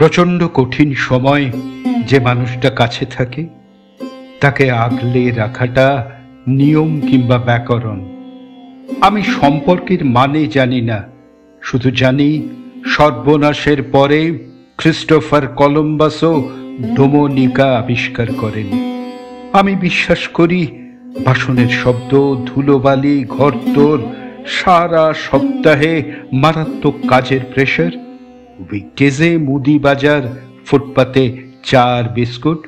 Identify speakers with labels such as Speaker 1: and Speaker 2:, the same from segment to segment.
Speaker 1: প্রচন্ড কঠিন সময় যে মানুষটা কাছে থাকে তাকে আগলে রাখাটা নিয়ম কিংবা ব্যাকরণ। আমি সম্পর্কের মানে জানি না, শুধু জানি সর্বনাশের পরে ক্রিস্টোফার কলম্বাসও ডোমোনিকা আবিষ্কার করেন। আমি বিশ্বাস করি বাসনের শব্দ, ধুলোবালি, ঘরদোর, সারা সপ্তাহে মারাত্মক কাজের প্রেশার, উইকডেজে মুদি বাজার, ফুটপাতে চার বিস্কুট,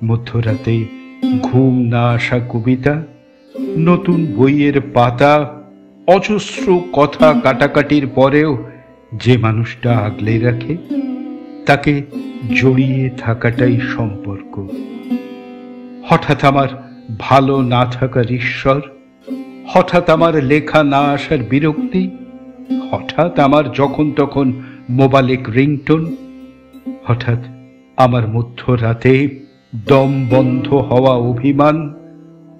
Speaker 1: মধ্যরাতে ঘুম না আসা কবিতা, নতুন বইয়ের পাতা, অজস্র কথা কাটাকাটির পরেও যে মানুষটা আগলে রাখে তাকে জড়িয়ে থাকাটাই সম্পর্ক। হঠাৎ আমার ভালো না থাকার ঈশ্বর, হঠাৎ আমার লেখা না আসার বিরক্তি, হঠাৎ আমার যখন তখন মোবাইলে রিংটোন, হঠাৎ আমার মধ্যরাতে দম বন্ধ হওয়া অভিমান,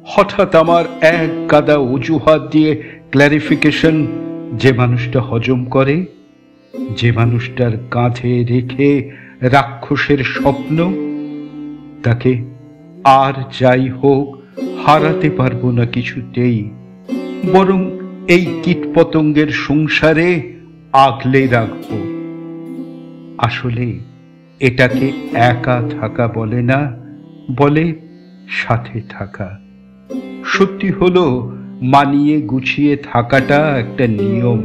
Speaker 1: হঠাৎ আমার এক গাদা অজুহাত দিয়ে ক্ল্যারিফিকেশন। যে মানুষটা হজম করে, যে মানুষটার কাঁধে রেখে রাক্ষসের স্বপ্ন, তাকে আর যাই হোক হারাতে পারবো না কিছুতেই, বরং এই কীটপতঙ্গের সংসারে আগলে রাখবো। আসলে এটাকে একা থাকা বলে না, বলে সাথে থাকা। সত্যি হলো মানিয়ে গুছিয়ে থাকাটা একটা নিয়ম,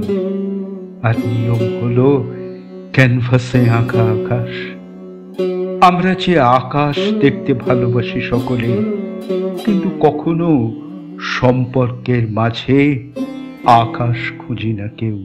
Speaker 1: আর নিয়ম হলো ক্যানভাসে আঁকা আকাশ। আমরা যে আকাশ দেখতে ভালোবাসি সকলে, কিন্তু কখনো সম্পর্কের মাঝে আকাশ খুঁজি না কেউ।